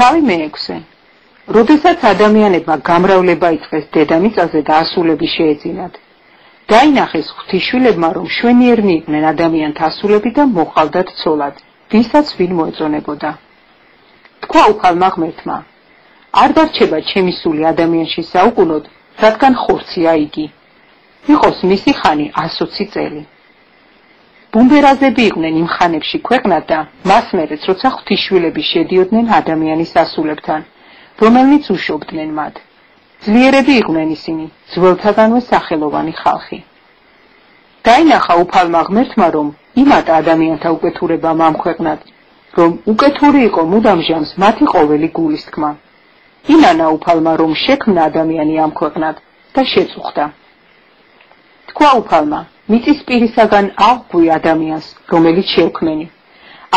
თავი მე-6. როდესაც ადამიანებმა გამრავლება იწყეს დედამიწაზე და ასულები შეეძინათ, დაინახეს ღვთისშვილებმა, რომ შვენიერნი იყვნენ ადამიანთა ასულები და მოყავდათ ცოლად, ვისაც ვინ მოეწონებოდა. თქვა უფალმა ღმერთმა: არ დარჩება ჩემი სული ადამიანში საუკუნოდ, რადგან ხორცია იგი. იყოს მისი ხანი 120 წელი. ბუმბერაზები იყვნენ იმ ხანებში ქვეყნად და მას მერეც, როცა ღვთისშვილები შედიოდნენ ადამიანის ასულებთან, რომელნიც უშობდნენ მათ. ძლიერები იყვნენ ისინი, ძველთაგანვე სახელოვანი ხალხი. დაინახა უფალმა ღმერთმა, რომ იმატა ადამიანთა უკეთურებამ ამ ქვეყნად, რომ უკეთური იყო მუდამ ჟამს მათი ყოველი გულის თქმა. ინანა უფალმა, რომ შექმნა ადამიანი ამ ქვეყნად და შეწუხდა. თქვა უფალმა: მიწისპირისაგან ავღვი ადამიანს, რომელიც შევქმენი.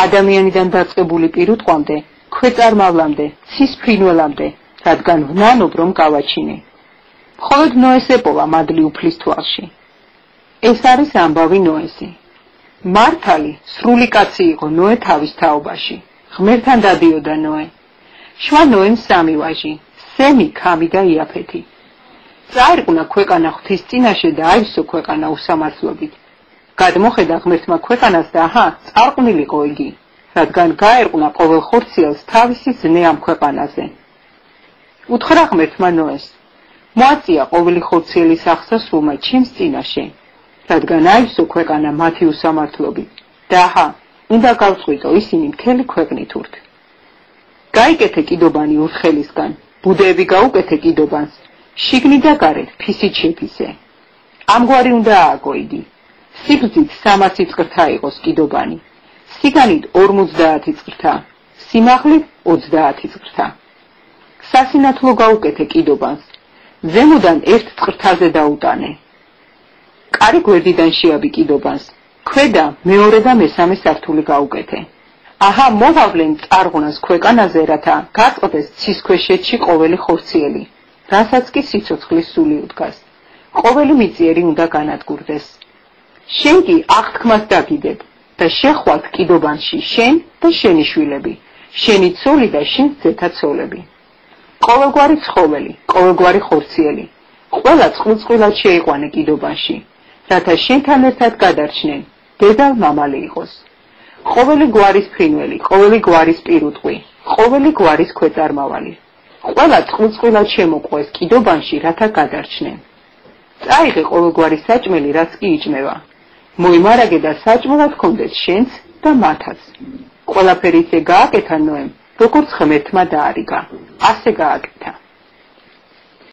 ადამიანიდან დაწყებული პირუტყვამდე, ქვეწარმავლამდე, ცის ფრინველამდე, რადგან ვნანობ, რომ გავაჩინე. მხოლოდ ნოეს ეპოვა მადლი უფლის თვალში. ეს არის ამბავი ნოესი. მართალი, სრული კაცი იყო ნოე თავის თაობაში. ღმერთთან დადიოდა ნოე. შვა ნოემ 3 ვაჟი, სემი, ქამი და იაფეთი. წაერყნა ქვეყანა ღვთის წინაშე და აივსო ქვეყანა უსამართლობით. გადმოხედა ღმერთმა ქვეყანას და აჰა, წარყვნილიყო იგი, რადგან გაერყნა ყოველ ხორციელს თავისი ზნე ამ ქვეყანაზე. უთხრა ღმერთმა ნოეს: მოაწია ყოველი ხორციელის ახსა სულმა ჩემს წინაშე, რადგან აივსო ქვეყანა მათი უსამართლობით და აჰა, უნდა გავწყვიტო ისინი მთელი ქვეყნით ურთ. გაიკეთე კიდობანი ურთხელისგან, ბუდეები გაუკეთე კიდობანს, შიგნით და გარეთ ფისით შეფისე. ამგვარი უნდა ააგო იგი. სიგრძით 300 წრთა იყოს კიდობანი, სიგანით 50 წრთა, სიმაღლით 30 წრთა. სასინათლო გაუკეთე კიდობანს, ზემოდან 1 წრთაზე დაუტანე. კარი გვერდიდან შეაბი კიდობანს, ქვედა მეორე და მესამე სართული გაუკეთე. აჰა, მოვავლენ წარღვნას ქვეყანაზე, რათა გაწყდეს ცის ქვეშეთში ყოველი ხორციელი, რასაც კი სიცოცხლის სული უდგას. ყოველი მიწიერი უნდა განადგურდეს. შენ კი აღთქმას დაგიდებ და შეხვალთ კიდობანში შენ და შენი შვილები, შენი ცოლი და შენ ძეთა ცოლები. ყოველგვარი ცხოველი, ყოველგვარი ხორციელი, ყველა წყვილად შეიყვანე კიდობანში, რათა შენთან ერთად გადარჩნენ, დედალ მამალი იყოს. ყოველი გვარის ფრინველი, ყოველი გვარის პირუტყვი, ყოველი გვარის ქვეწარმავალი, ყველა წყვილად შემოყვეს კიდობანში, რათა გადარჩნენ. წაიღე ყოველგვარი საჭმელი, რაც კი იჭმევა. მოიმარაგე და საჭმელად ჰქონდეს შენც და მათაც. ყველაფერი ისე გააკეთა ნოემ, როგორც ღმერთმა დაარიგა, ასე გააკეთა.